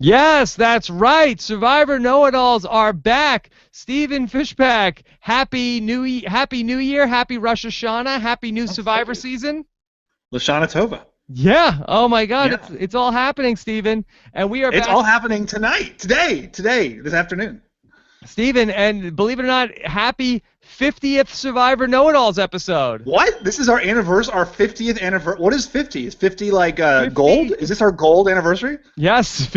Yes, that's right. Survivor Know-It-Alls are back. Stephen Fishbach, Happy New Year, Happy Rosh Hashanah, Happy New Survivor season. Lashana Tova. Yeah. Oh my God, Yeah. it's all happening, Stephen, and we are It's back. all happening tonight, today, this afternoon. Stephen, and believe it or not, happy 50th Survivor Know-It-Alls episode. What? This is our anniversary, our 50th anniversary. What is 50? Is 50 like 50? gold? Is this our gold anniversary? Yes,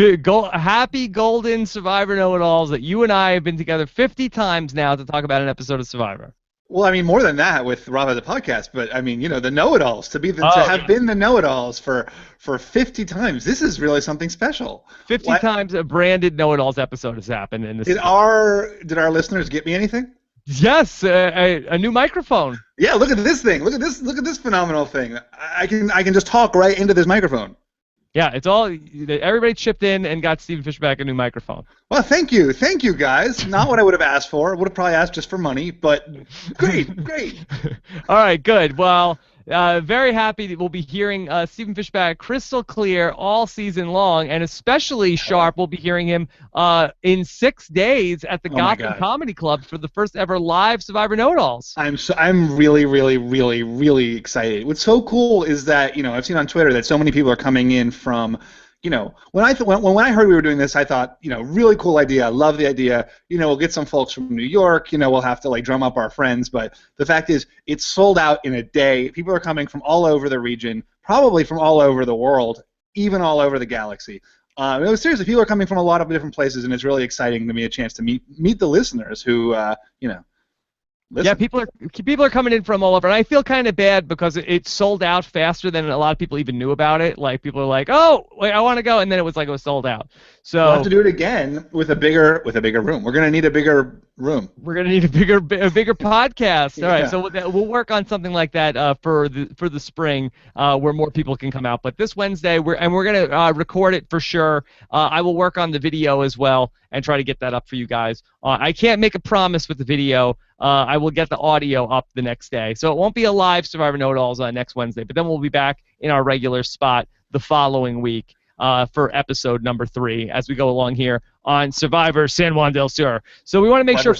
happy golden Survivor Know-It-Alls that you and I have been together 50 times now to talk about an episode of Survivor. Well, I mean, more than that with Rob as a podcast, but I mean, the know-it-alls, to have been the know-it-alls for 50 times. This is really something special. 50 times a branded know-it-alls episode has happened in this. Did our listeners get me anything? Yes, a new microphone. Yeah, look at this thing. Look at this phenomenal thing. I can just talk right into this microphone. Yeah, it's all everybody chipped in and got Stephen Fishbach a new microphone. Well, thank you, guys. Not what I would have asked for. I would have probably asked just for money, but great. All right, good. Well, very happy that we'll be hearing Stephen Fishbach crystal clear all season long, and especially sharp. We'll be hearing him in 6 days at the Gotham Comedy Club for the first ever live Survivor Know-It-Alls. I'm really excited. What's so cool is that I've seen on Twitter that so many people are coming in from. When I heard we were doing this, I thought, really cool idea. I love the idea. We'll get some folks from New York. We'll have to drum up our friends. But the fact is, it's sold out in a day. People are coming from all over the region, probably from all over the world, even all over the galaxy. Seriously, people are coming from a lot of different places, and it's really exciting to me a chance to meet the listeners who, listen. Yeah, people are coming in from all over, and I feel kind of bad because it sold out faster than a lot of people even knew about it. Like, people are like, "Oh, wait, I want to go," and then it was sold out. So we'll have to do it again with a bigger room. We're gonna need a bigger room. We're gonna need a bigger podcast. All right, so we'll work on something like that for the spring where more people can come out. But this Wednesday, we're gonna record it for sure. I will work on the video as well and try to get that up for you guys. I can't make a promise with the video. I will get the audio up the next day. So it won't be a live Survivor Know-It-Alls next Wednesday, but then we'll be back in our regular spot the following week for episode number 3 as we go along here on Survivor San Juan Del Sur. So we want to make sure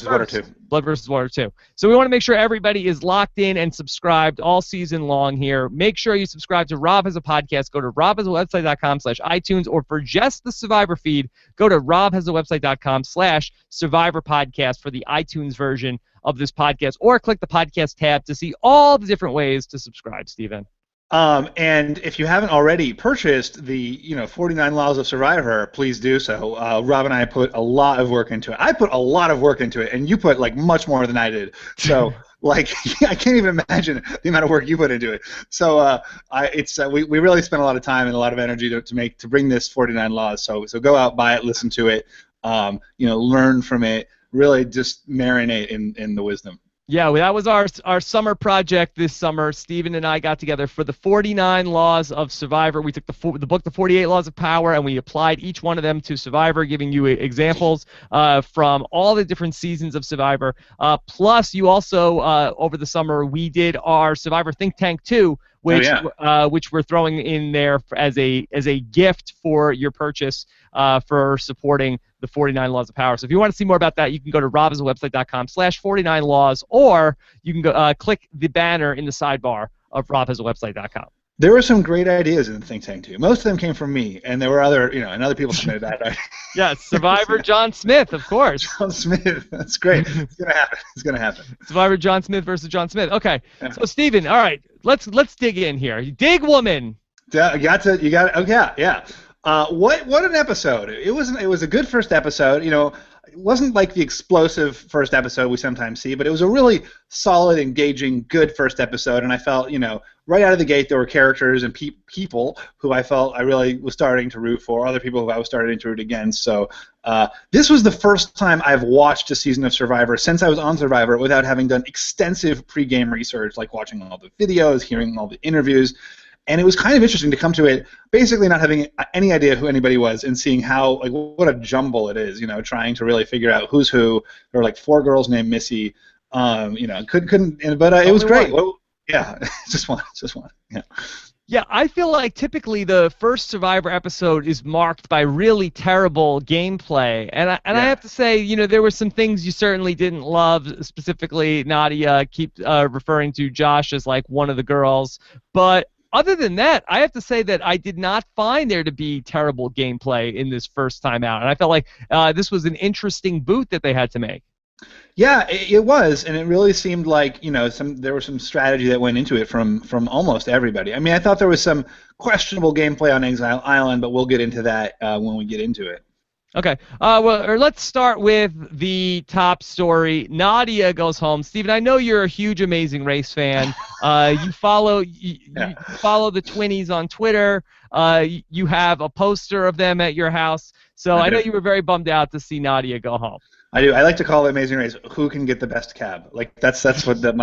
Blood versus Water 2. So we want to make sure everybody is locked in and subscribed all season long here. Make sure you subscribe to Rob Has a Podcast. Go to robhasawebsite.com/iTunes, or for just the Survivor feed, go to robhasawebsite.com/Survivor Podcast for the iTunes version of this podcast, or click the podcast tab to see all the different ways to subscribe, Stephen. And if you haven't already purchased the 49 Laws of Survivor, please do so. Rob and I put a lot of work into it. I put a lot of work into it, and you put much more than I did. So I can't even imagine the amount of work you put into it. So we really spent a lot of time and a lot of energy to bring this 49 Laws. So go out, buy it, listen to it, learn from it. Really just marinate in the wisdom. Yeah, that was our summer project this summer. Stephen and I got together for the 49 Laws of Survivor. We took the book, The 48 Laws of Power, and we applied each one of them to Survivor, giving you examples from all the different seasons of Survivor. Plus, you also, over the summer, we did our Survivor Think Tank 2, which we're throwing in there as a gift for your purchase for supporting the 49 Laws of Power. So if you want to see more about that, you can go to robhasawebsite.com/49laws, or you can go click the banner in the sidebar of robhasawebsite.com. There were some great ideas in the think tank too. Most of them came from me, and there were other people submitted that. Yes, Survivor John Smith, of course. John Smith, that's great. It's gonna happen. Survivor John Smith versus John Smith. Okay, so Stephen, all right, let's dig in here. Dig woman. You got it. Oh yeah. What an episode! It was a good first episode. It wasn't like the explosive first episode we sometimes see, but it was a really solid, engaging, good first episode. And I felt, right out of the gate, there were characters and people who I felt I really was starting to root for, other people who I was starting to root against. So this was the first time I've watched a season of Survivor since I was on Survivor without having done extensive pre-game research, like watching all the videos, hearing all the interviews. And it was kind of interesting to come to it basically not having any idea who anybody was and seeing how, what a jumble it is, trying to really figure out who's who. There were 4 girls named Missy, but it was great. Well, yeah, just one, yeah. Yeah, I feel like typically the first Survivor episode is marked by really terrible gameplay, and I Yeah. have to say, there were some things you certainly didn't love. Specifically, Nadia keep referring to Josh as like one of the girls, but other than that, I have to say that I did not find there to be terrible gameplay in this first time out, and I felt like this was an interesting boot that they had to make. Yeah, it was, and it really seemed like there was some strategy that went into it from almost everybody. I mean, I thought there was some questionable gameplay on Exile Island, but we'll get into that when we get into it. Okay. Or let's start with the top story. Nadia goes home. Steven, I know you're a huge Amazing Race fan. You follow Yeah. you follow the Twinnies on Twitter. You have a poster of them at your house. So I know you were very bummed out to see Nadia go home. I do. I like to call it Amazing Race. Who can get the best cab? Like that's what that's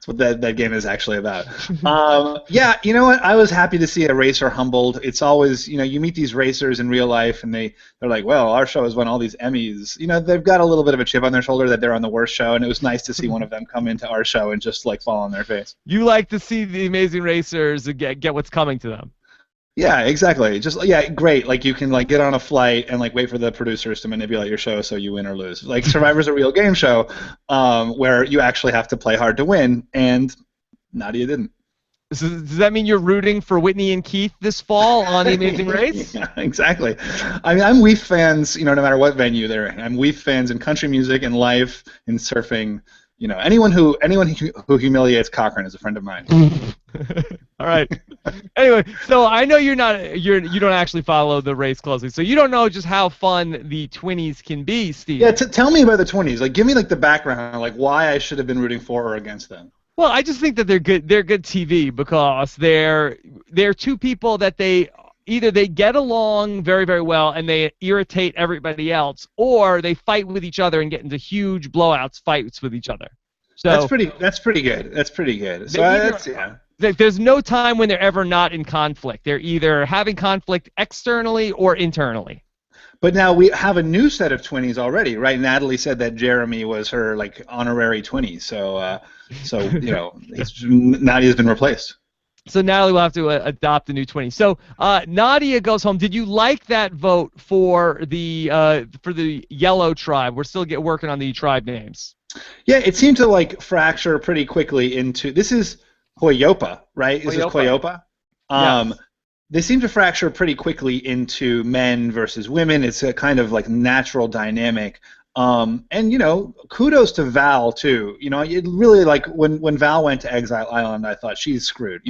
what that game is actually about. Yeah, you know what? I was happy to see a racer humbled. It's always you meet these racers in real life and they're like, well, our show has won all these Emmys. They've got a little bit of a chip on their shoulder that they're on the worst show, and it was nice to see one of them come into our show and just like fall on their face. You like to see the Amazing Racers get what's coming to them. Yeah, exactly. Great. Like you can like get on a flight and like wait for the producers to manipulate your show so you win or lose. Like Survivor's a real game show where you actually have to play hard to win, and Nadia didn't. So does that mean you're rooting for Whitney and Keith this fall on The Amazing Race? Yeah, exactly. I mean, I'm Weef fans, no matter what venue they're in. I'm Weef fans in country music, in life, in surfing. Anyone who humiliates Cochran is a friend of mine. All right. Anyway, so I know you don't actually follow the race closely, so you don't know just how fun the Twinnies can be, Steve. Yeah, tell me about the Twinnies. Like, give me like the background, like why I should have been rooting for or against them. Well, I just think that they're good. They're good TV because they're two people that either they get along very, very well and they irritate everybody else, or they fight with each other and get into huge blowouts fights with each other. So That's pretty good. That's pretty good. So there's no time when they're ever not in conflict. They're either having conflict externally or internally. But now we have a new set of Twinnies already, right? Natalie said that Jeremy was her like honorary Twinnie, so Nadia's been replaced. So Natalie will have to adopt a new Twinnie. So Nadia goes home. Did you like that vote for the yellow tribe? We're still working on the tribe names. Yeah, it seemed to like fracture pretty quickly into. This is Hoyopa, right? Is this Hoyopa? Yes. They seem to fracture pretty quickly into men versus women. It's a kind of like natural dynamic. And kudos to Val too. It really like when Val went to Exile Island, I thought she's screwed.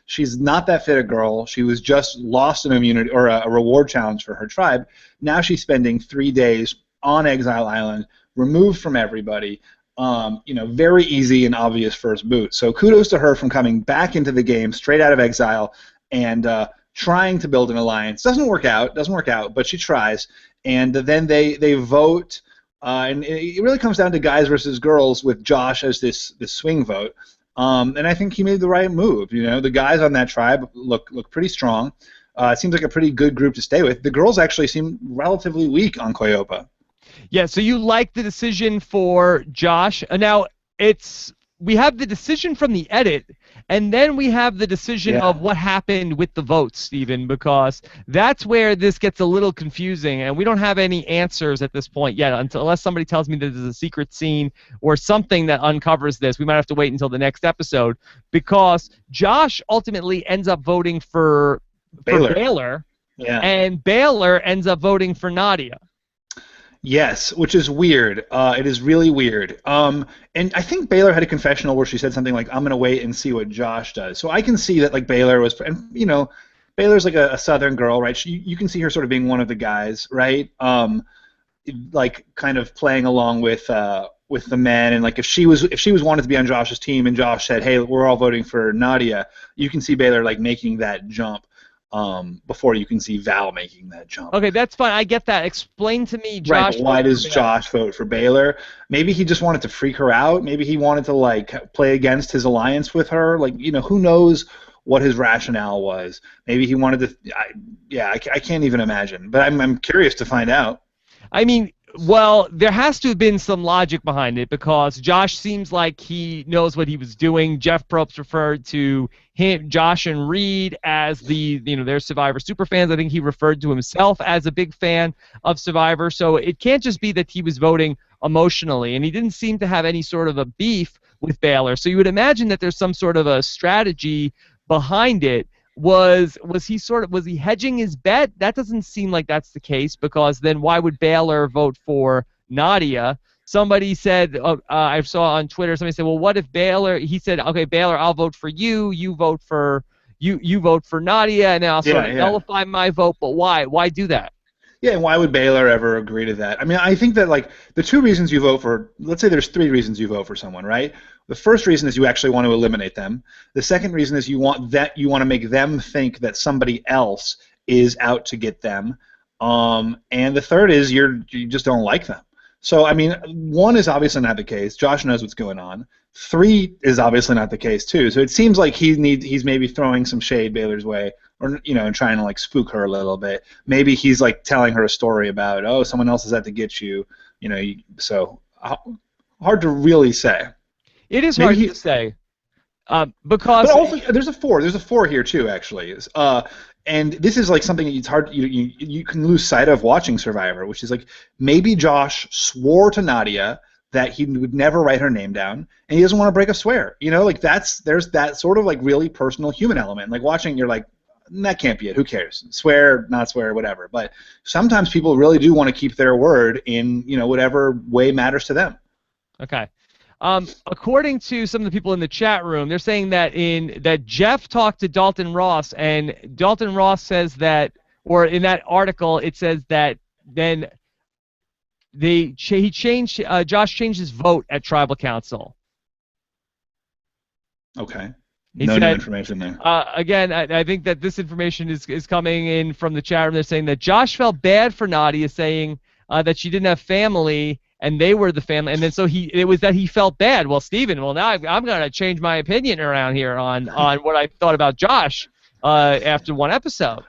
She's not that fit a girl. She was just lost an immunity or a reward challenge for her tribe. Now she's spending 3 days on Exile Island, removed from everybody. Very easy and obvious first boot. So kudos to her from coming back into the game straight out of exile and trying to build an alliance. Doesn't work out, but she tries. And then they vote. And it really comes down to guys versus girls with Josh as this swing vote. And I think he made the right move. The guys on that tribe look pretty strong. It seems like a pretty good group to stay with. The girls actually seem relatively weak on Koyopa. Yeah, so you like the decision for Josh. Now, we have the decision from the edit, and then we have the decision of what happened with the votes, Stephen, because that's where this gets a little confusing, and we don't have any answers at this point yet, unless somebody tells me that there's a secret scene or something that uncovers this. We might have to wait until the next episode, because Josh ultimately ends up voting for Baylor and Baylor ends up voting for Nadia. Yes, which is weird. It is really weird. And I think Baylor had a confessional where she said something like, "I'm going to wait and see what Josh does." So I can see that like Baylor was, and Baylor's like a Southern girl, right? You can see her sort of being one of the guys, right? Like kind of playing along with the men, and like if she was wanted to be on Josh's team, and Josh said, "Hey, we're all voting for Nadia," you can see Baylor like making that jump. Before you can see Val making that jump. Okay, that's fine. I get that. Explain to me, Josh. Right, but why does Josh vote for Baylor? Maybe he just wanted to freak her out. Maybe he wanted to like play against his alliance with her. Like, who knows what his rationale was? Maybe he wanted to. I can't even imagine. But I'm curious to find out. I mean, Well, there has to have been some logic behind it because Josh seems like he knows what he was doing. Jeff Probst referred to him, Josh and Reed as their Survivor superfans. I think he referred to himself as a big fan of Survivor. So it can't just be that he was voting emotionally, and he didn't seem to have any sort of a beef with Baylor. So you would imagine that there's some sort of a strategy behind it. Was he hedging his bet? That doesn't seem like that's the case, because then why would Baylor vote for Nadia? Somebody said, I saw on Twitter, somebody said, well, what if Baylor? He said, okay, Baylor, I'll vote for you. You vote for Nadia, and then I'll sort of nullify my vote. But why? Why do that? Yeah, and why would Baylor ever agree to that? I mean, I think that, like, the two reasons you vote for, let's say there's three reasons you vote for someone, right? The first reason is you actually want to eliminate them. The second reason is you want to make them think that somebody else is out to get them. And the third is you just don't like them. So, I mean, one is obviously not the case. Josh knows what's going on. Three is obviously not the case too. So it seems like he's maybe throwing some shade Baylor's way, or and trying to like spook her a little bit. Maybe he's like telling her a story about, oh, someone else is out to get you. So hard to really say. It is hard to say because. But also, there's a four. There's a four here too, actually. And this is like something that it's hard. You can lose sight of watching Survivor, which is like maybe Josh swore to Nadia that he would never write her name down, and he doesn't want to break a swear. Like there's that sort of like really personal human element. Like watching, you're like, that can't be it. Who cares? Swear, not swear, whatever. But sometimes people really do want to keep their word in whatever way matters to them. Okay. According to some of the people in the chat room, they're saying that Jeff talked to Dalton Ross, and Dalton Ross says that, or in that article, it says that then Josh changed his vote at Tribal Council. Okay. No new information there. Again, I think that this information is coming in from the chat room. They're saying that Josh felt bad for Nadia, saying that she didn't have family, and they were the family, and then so it was that he felt bad. Well, Stephen, now I'm going to change my opinion around here on what I thought about Josh after one episode.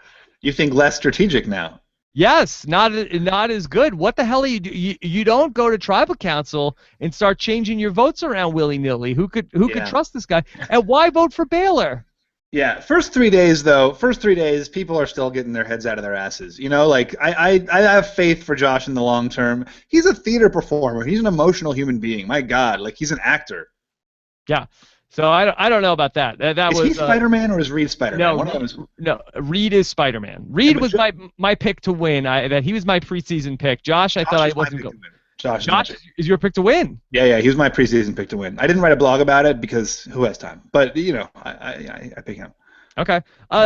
You think less strategic now? Yes, not as good. What the hell are you do? You don't go to Tribal Council and start changing your votes around willy-nilly. Who could trust this guy? And why vote for Baylor? Yeah, first 3 days, people are still getting their heads out of their asses. Like I have faith for Josh in the long term. He's a theater performer. He's an emotional human being. My God, like he's an actor. Yeah. So I don't know about that. Is he Spider-Man or is Reed Spider-Man? No, Reed is Spider-Man. Reed was my pick to win. That he was my preseason pick. Josh, I thought I wasn't going. Josh is your pick to win. Yeah, he was my preseason pick to win. I didn't write a blog about it because who has time? But I pick him. Okay,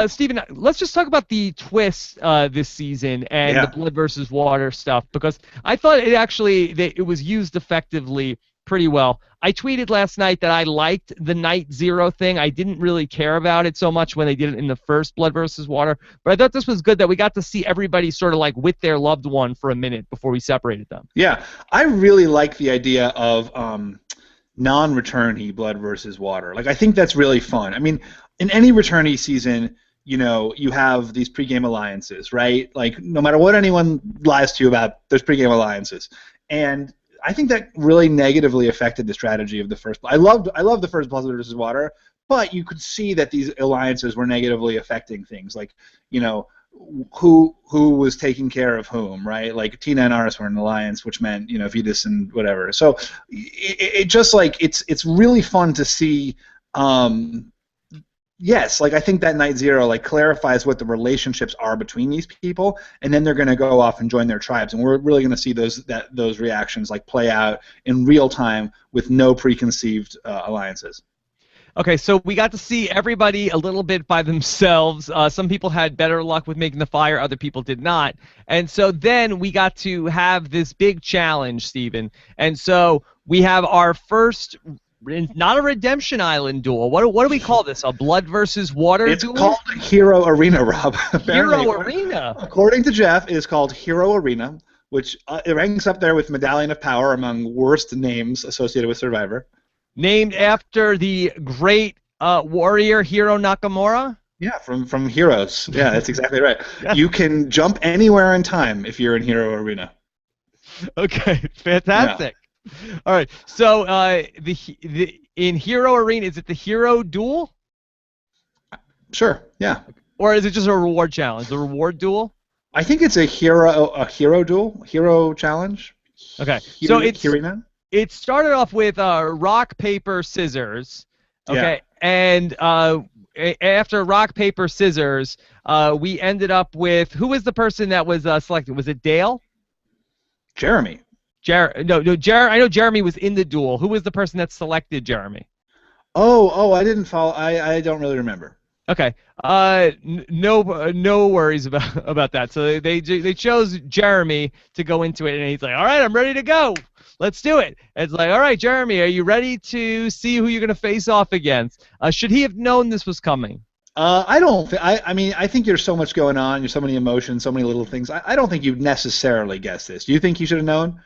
Stephen, let's just talk about the twists this season and the blood versus water stuff, because I thought it was used effectively pretty well. I tweeted last night that I liked the night zero thing. I didn't really care about it so much when they did it in the first blood versus water, but I thought this was good that we got to see everybody sort of like with their loved one for a minute before we separated them. Yeah, I really like the idea of non-returnee blood versus water. Like I think that's really fun. I mean, in any returnee season, you have these pregame alliances, right? Like no matter what anyone lies to you about, there's pregame alliances, and I think that really negatively affected the strategy of the first. I love the first blood versus water, but you could see that these alliances were negatively affecting things, like who was taking care of whom, right? Like Tina and Aris were in an alliance, which meant Vetus and whatever. So it just like it's really fun to see. Yes, like I think that night zero like clarifies what the relationships are between these people, and then they're going to go off and join their tribes, and we're really going to see those reactions like play out in real time with no preconceived alliances. Okay, so we got to see everybody a little bit by themselves. Some people had better luck with making the fire, other people did not. And so then we got to have this big challenge, Stephen. And so we have our first, not a Redemption Island duel. What do we call this? A blood versus water duel? It's called Hero Arena, Rob. Hero Arena. According to Jeff, it is called Hero Arena, which it ranks up there with Medallion of Power among worst names associated with Survivor. Named after the great warrior Hiro Nakamura? Yeah, from Heroes. Yeah, that's exactly right. Yeah. You can jump anywhere in time if you're in Hero Arena. Okay, Yeah. fantastic. All right, so in Hero Arena, is it the Hero Duel Sure. Yeah. or is it just a reward challenge? The reward duel? I think it's a hero duel, hero challenge. Okay, so Hirina? it started off with rock paper scissors. Yeah. Okay, and after rock paper scissors, we ended up with who was the person that was selected? Was it Dale? Jeremy. No, I know Jeremy was in the duel. Who was the person that selected Jeremy? Oh, I didn't follow. I don't really remember. Okay. No worries about that. So they chose Jeremy to go into it, and he's like, "All right, I'm ready to go. Let's do it." And it's like, "All right, Jeremy, are you ready to see who you're gonna face off against?" Should he have known this was coming? I don't. I mean, I think there's so much going on. There's so many emotions, so many little things. I don't think you'd necessarily guess this. Do you think you should have known?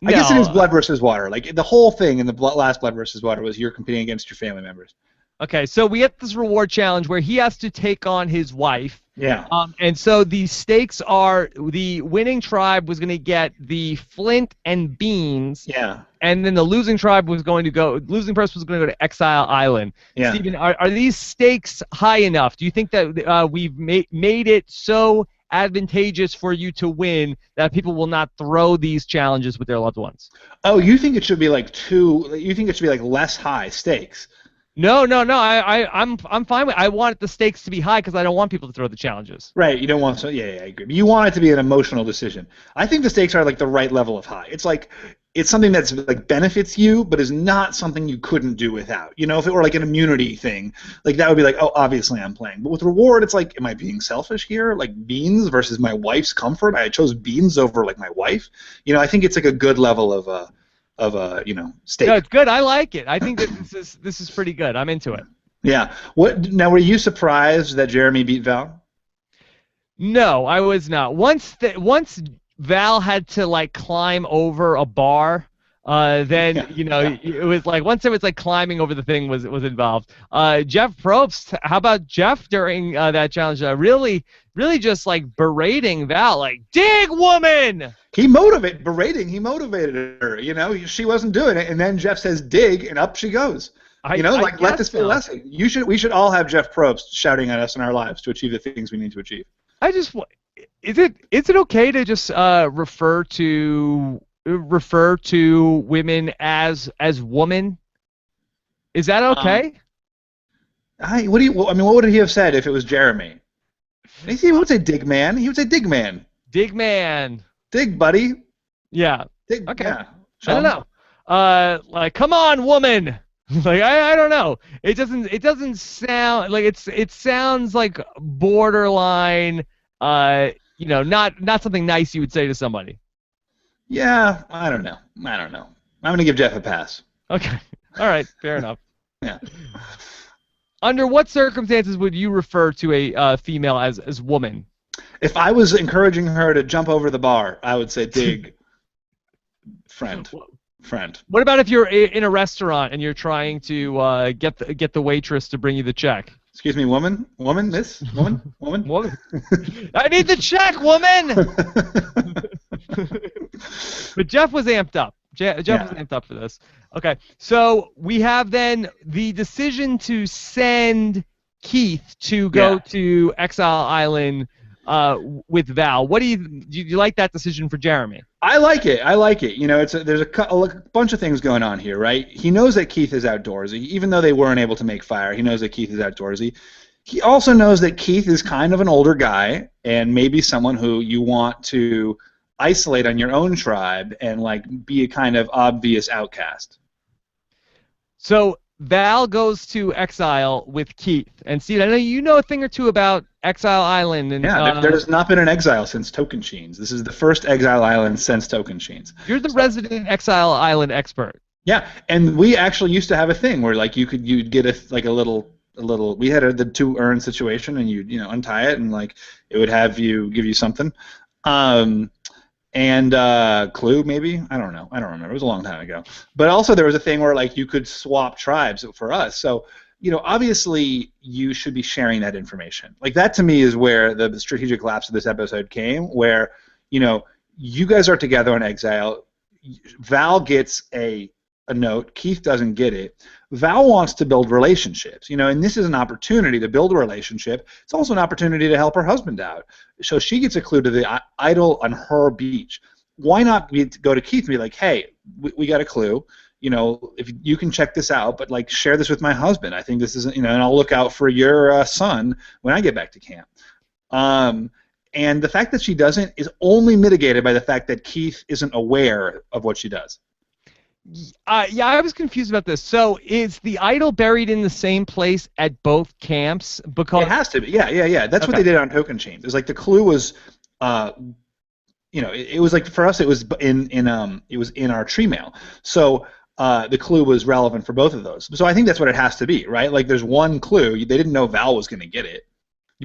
I guess it is No. blood versus water. Like the whole thing in the last blood versus water was you're competing against your family members. Okay, so we get this reward challenge where he has to take on his wife. Yeah. And so the stakes are the winning tribe was going to get the flint and beans. Yeah. And then the losing tribe was going to go. Losing person was going to go to Exile Island. Yeah. Stephen, are these stakes high enough? Do you think that we've made it so advantageous for you to win that people will not throw these challenges with their loved ones? Oh, you think it should be like you think it should be like less high stakes? No. I'm fine with. I want the stakes to be high because I don't want people to throw the challenges. Right. You don't want so. Yeah, I agree. You want it to be an emotional decision. I think the stakes are like the right level of high. It's like it's something that's like benefits you, but is not something you couldn't do without. You know, if it were like an immunity thing, like that would be like, oh, obviously I'm playing. But with reward, it's like, am I being selfish here? Like beans versus my wife's comfort. I chose beans over like my wife. You know, I think it's like a good level of stake. No, it's good. I like it. I think that this is pretty good. I'm into it. Yeah. What now? Were you surprised that Jeremy beat Val? No, I was not. Once Val had to like climb over a bar, then it was like once it was like climbing over the thing was involved. Jeff Probst, how about Jeff during that challenge? Really just like berating Val, like dig woman. He motivated her. You know, she wasn't doing it, and then Jeff says dig, and up she goes. Let this be a lesson. We should all have Jeff Probst shouting at us in our lives to achieve the things we need to achieve. Is it okay to just refer to women as woman? Is that okay? What would he have said if it was Jeremy? He would say dig man. He would say dig man. Dig man. Dig buddy. Yeah. Dig. Okay. Yeah. I don't know. Like come on, woman. Like I don't know. It doesn't sound like it sounds like borderline. Not something nice you would say to somebody. Yeah, I don't know. I'm gonna give Jeff a pass. Okay. All right. Fair enough. Yeah. Under what circumstances would you refer to a female as woman? If I was encouraging her to jump over the bar, I would say dig friend. What about if you're in a restaurant and you're trying to get the waitress to bring you the check? Excuse me, woman, miss, woman. I need the check, woman. But Jeff was amped up. Jeff was amped up for this. Okay, so we have then the decision to send Keith to go to Exile Island with Val. Do you like that decision for Jeremy? I like it. You know, there's a bunch of things going on here, right? He knows that Keith is outdoorsy, even though they weren't able to make fire. He knows that Keith is outdoorsy. He also knows that Keith is kind of an older guy and maybe someone who you want to isolate on your own tribe and like be a kind of obvious outcast. So Val goes to Exile with Keith. And Steve, I know you know a thing or two about Exile Island. And, there has not been an Exile since Tocantins. This is the first Exile Island since Tocantins. You're the resident Exile Island expert. Yeah, and we actually used to have a thing where like you'd get a little. We had the 2 urn situation, and you'd untie it, and like it would give you something. And Clue, maybe? I don't know. I don't remember. It was a long time ago. But also there was a thing where like you could swap tribes for us. So, obviously you should be sharing that information. Like that to me is where the strategic lapse of this episode came, where, you guys are together on exile. Val gets a note. Keith doesn't get it. Val wants to build relationships, and this is an opportunity to build a relationship. It's also an opportunity to help her husband out. So she gets a clue to the idol on her beach. Why not go to Keith and be like, hey, we got a clue. If you can check this out, but like share this with my husband. I think this is, and I'll look out for your son when I get back to camp. And the fact that she doesn't is only mitigated by the fact that Keith isn't aware of what she does. Yeah, I was confused about this. So is the idol buried in the same place at both camps? Because it has to be. Yeah. That's what they did on Token Chain. It was like the clue was, it was like for us, it was in our tree mail. So the clue was relevant for both of those. So I think that's what it has to be, right? Like there's one clue. They didn't know Val was going to get it.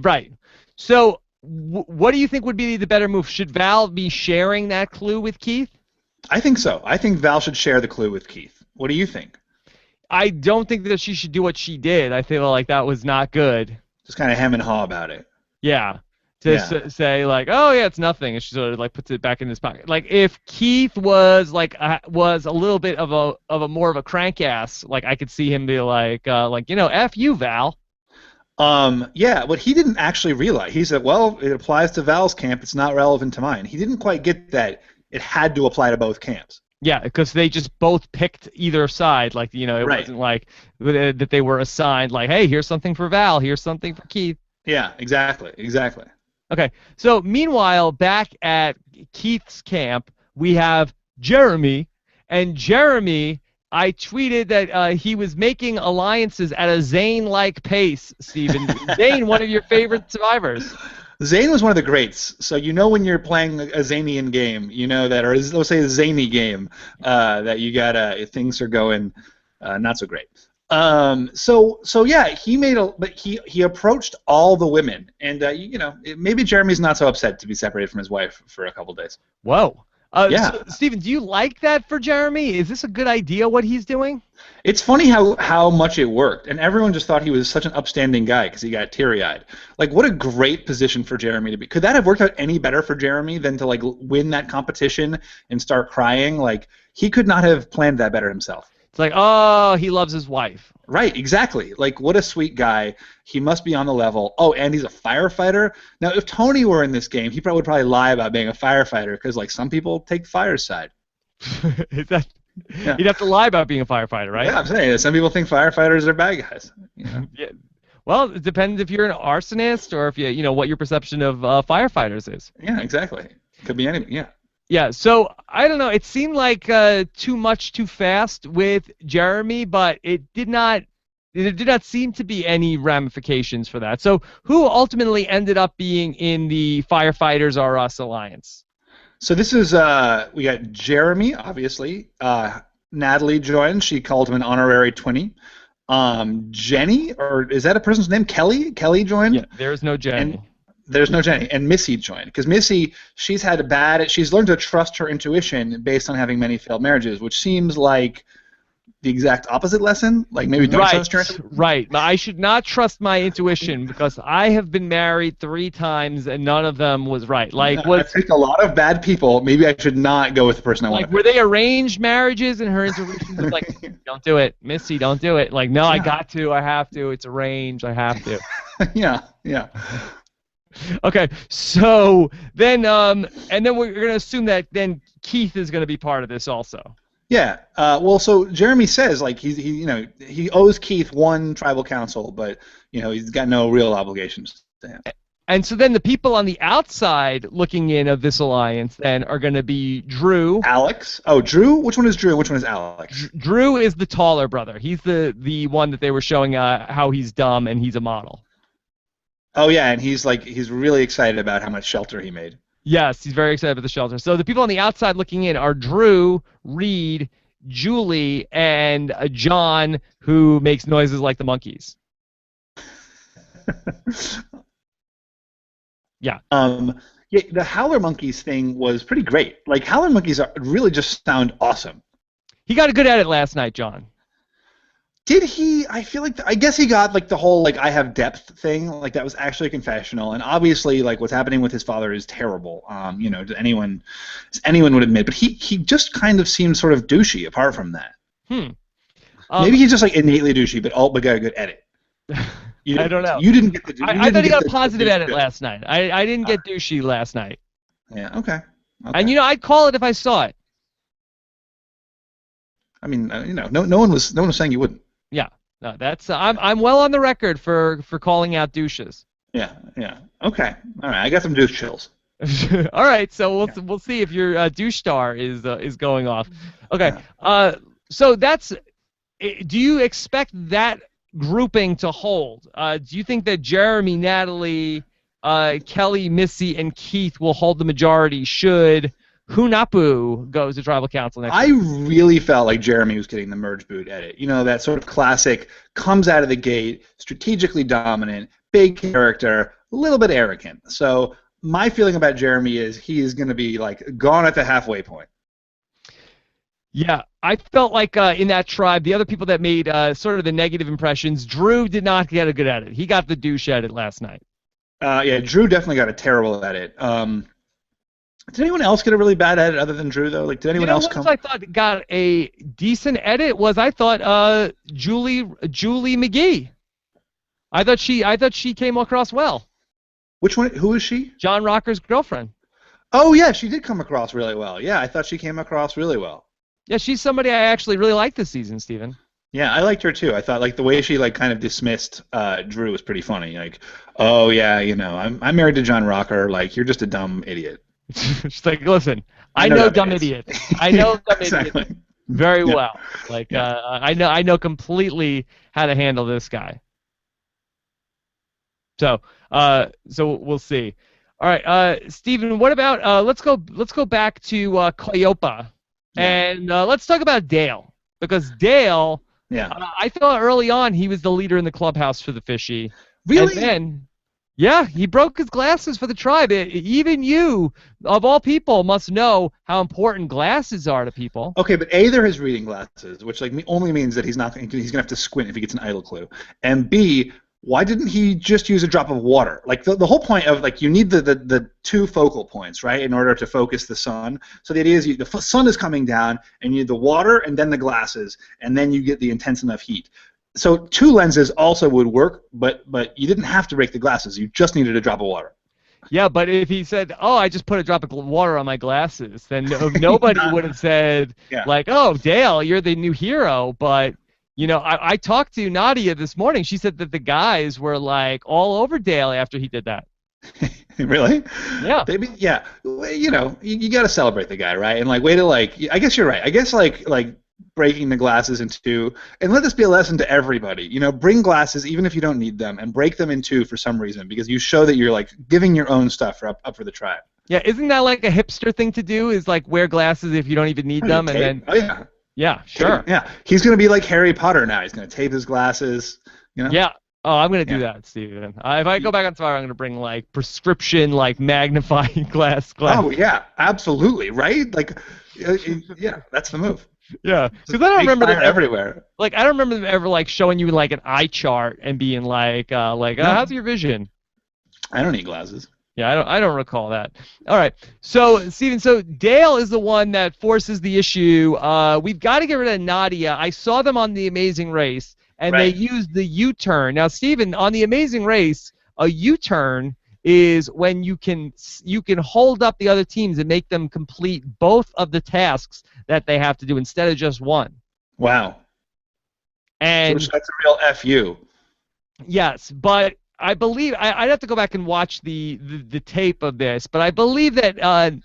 Right. So what do you think would be the better move? Should Val be sharing that clue with Keith? I think so. I think Val should share the clue with Keith. What do you think? I don't think that she should do what she did. I feel like that was not good. Just kind of hem and haw about it. Yeah. Say like, oh yeah, it's nothing, and she sort of like puts it back in his pocket. Like if Keith was like was a little bit of a more of a crank ass, like I could see him be like F you, Val. Yeah, but he didn't actually realize. He said, well, it applies to Val's camp. It's not relevant to mine. He didn't quite get that. It had to apply to both camps. Yeah, because they just both picked either side. Like, it right. wasn't like that they were assigned, like, hey, here's something for Val, here's something for Keith. Yeah, exactly. Okay, so meanwhile, back at Keith's camp, we have Jeremy. And Jeremy, I tweeted that he was making alliances at a Zane-like pace, Stephen. Zane, one of your favorite survivors. Zane was one of the greats. So when you're playing a Zanian game, that, or let's say a zany game, that you got things are going not so great. So yeah, he approached all the women, and maybe Jeremy's not so upset to be separated from his wife for a couple days. Whoa. Yeah. So, Stephen, do you like that for Jeremy? Is this a good idea, what he's doing? It's funny how much it worked, and everyone just thought he was such an upstanding guy because he got teary-eyed. Like, what a great position for Jeremy to be. Could that have worked out any better for Jeremy than to, like, win that competition and start crying? Like, he could not have planned that better himself. It's like, oh, he loves his wife. Right, exactly. Like, what a sweet guy. He must be on the level. Oh, and he's a firefighter? Now, if Tony were in this game, he would probably lie about being a firefighter because, like, some people take fire's side. Yeah. You'd have to lie about being a firefighter, right? Yeah, I'm saying some people think firefighters are bad guys. Yeah. Well, it depends if you're an arsonist or if what your perception of firefighters is. Yeah, exactly. Could be anything. Yeah. Yeah, so I don't know. It seemed like too much too fast with Jeremy, but it did not seem to be any ramifications for that. So who ultimately ended up being in the Firefighters R Us alliance? So this is we got Jeremy, obviously. Natalie joined. She called him an honorary 20. Jenny, or is that a person's name? Kelly? Kelly joined. Yeah, there's no Jenny. There's no Jenny, and Missy joined because Missy, she's learned to trust her intuition based on having many failed marriages, which seems like the exact opposite lesson. Like maybe don't trust your intuition. Right. I should not trust my intuition because I have been married 3 times and none of them was right. Like, I've picked a lot of bad people. Maybe I should not go with the person I want to pick. Were they arranged marriages and her intuition was like, don't do it, Missy, don't do it. Like, no, yeah. I got to, I have to. It's arranged, I have to. Yeah. Okay, so then, and then we're going to assume that then Keith is going to be part of this also. Yeah. Well, so Jeremy says like he owes Keith 1 tribal council, but he's got no real obligations to him. And so then the people on the outside looking in of this alliance then are going to be Drew. Alex. Oh, Drew. Which one is Drew? Which one is Alex? Drew is the taller brother. He's the one that they were showing how he's dumb and he's a model. Oh yeah, and he's really excited about how much shelter he made. Yes, he's very excited about the shelter. So the people on the outside looking in are Drew, Reed, Julie, and John, who makes noises like the monkeys. Yeah. Yeah, the howler monkeys thing was pretty great. Like howler monkeys really just sound awesome. He got good at it last night, John. Did he? I feel like I guess he got like the whole like I have depth thing. Like that was actually a confessional, and obviously like what's happening with his father is terrible. To anyone, as anyone would admit. But he just kind of seemed sort of douchey. Apart from that, maybe he's just like innately douchey, but got a good edit. I don't know. You didn't get the. I thought he got a positive edit last night. I didn't get douchey last night. Yeah. Okay. And I'd call it if I saw it. I mean, no one was saying you wouldn't. Yeah, no, that's I'm well on the record for calling out douches. Yeah. Okay. All right. I got some douche chills. All right. So we'll see if your douche star is going off. Okay. So that's. Do you expect that grouping to hold? Do you think that Jeremy, Natalie, Kelly, Missy, and Keith will hold the majority? Should Hunapu goes to tribal council next year? I really felt like Jeremy was getting the merge boot edit. That sort of classic, comes out of the gate, strategically dominant, big character, a little bit arrogant. So my feeling about Jeremy is he is going to be like gone at the halfway point. Yeah, I felt like in that tribe, the other people that made sort of the negative impressions, Drew did not get a good edit. He got the douche edit last night. Yeah, Drew definitely got a terrible edit. Did anyone else get a really bad edit other than Drew, though? Like, did anyone else come? I thought got a decent edit was Julie McGee. I thought she came across well. Which one? Who is she? John Rocker's girlfriend. Oh yeah, she did come across really well. Yeah, I thought she came across really well. Yeah, she's somebody I actually really like this season, Stephen. Yeah, I liked her too. I thought like the way she like kind of dismissed Drew was pretty funny. Like, oh yeah, I'm married to John Rocker. Like, you're just a dumb idiot. She's like, listen, I know dumb idiot. I know dumb exactly. idiot very well. Like, I know completely how to handle this guy. So we'll see. All right, Stephen, what about let's go back to Cleopa, and let's talk about Dale, because Dale, I thought early on he was the leader in the clubhouse for the Fishy. Really? And then, yeah, he broke his glasses for the tribe. Even you, of all people, must know how important glasses are to people. Okay, but A, they're his reading glasses, which like only means that he's gonna have to squint if he gets an idle clue, and B, why didn't he just use a drop of water? Like the whole point of like you need the two focal points, right, in order to focus the sun. So the idea is the sun is coming down, and you need the water and then the glasses, and then you get the intense enough heat. So two lenses also would work, but you didn't have to break the glasses. You just needed a drop of water. Yeah, but if he said, "Oh, I just put a drop of water on my glasses," then nobody would have said like, "Oh, Dale, you're the new hero." But I talked to Nadia this morning. She said that the guys were like all over Dale after he did that. Really? Yeah. Yeah. You got to celebrate the guy, right? And like, way to like. I guess you're right. I guess like breaking the glasses in two, and let this be a lesson to everybody. Bring glasses even if you don't need them, and break them in two for some reason, because you show that you're like giving your own stuff up for the tribe. Yeah. Isn't that like a hipster thing to do? Is like wear glasses if you don't even need them, and then. Oh yeah. Yeah, sure. Yeah, he's going to be like Harry Potter now. He's going to tape his glasses. Yeah. Oh, I'm going to do that, Steven. If I go back on tomorrow, I'm going to bring like prescription, like magnifying glass. Oh yeah, absolutely, right? Like, yeah, that's the move. Yeah, because I don't remember them everywhere. Like, I don't remember them ever like showing you like an eye chart and being like, how's your vision? I don't need glasses. Yeah, I don't recall that. All right, so Steven, so Dale is the one that forces the issue. We've got to get rid of Nadia. I saw them on The Amazing Race, and they used the U-turn. Now, Steven, on The Amazing Race, a U-turn is when you can hold up the other teams and make them complete both of the tasks that they have to do instead of just one. Wow. And so that's a real FU. Yes, but I believe I'd have to go back and watch the tape of this, but I believe that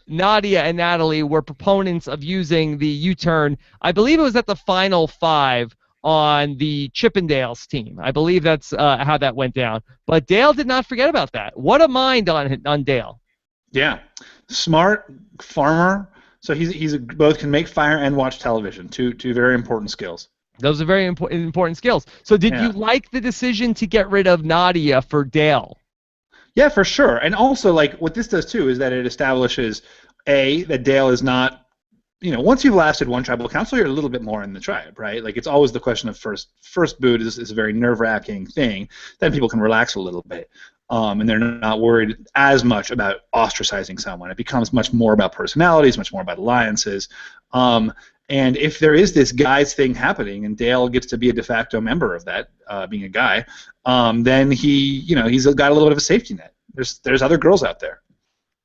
Nadia and Natalie were proponents of using the U-turn. I believe it was at the Final Five on the Chippendales team. I believe that's how that went down. But Dale did not forget about that. What a mind on Dale. Yeah, smart farmer. So he's both can make fire and watch television. Two very important skills. Those are very important skills. So did you like the decision to get rid of Nadia for Dale? Yeah, for sure. And also, like, what this does, too, is that it establishes, A, that Dale is not once you've lasted one tribal council, you're a little bit more in the tribe, right? Like it's always the question of first boot is a very nerve-wracking thing. Then people can relax a little bit, and they're not worried as much about ostracizing someone. It becomes much more about personalities, much more about alliances. And if there is this guys thing happening, and Dale gets to be a de facto member of that, being a guy, then he's got a little bit of a safety net. There's other girls out there.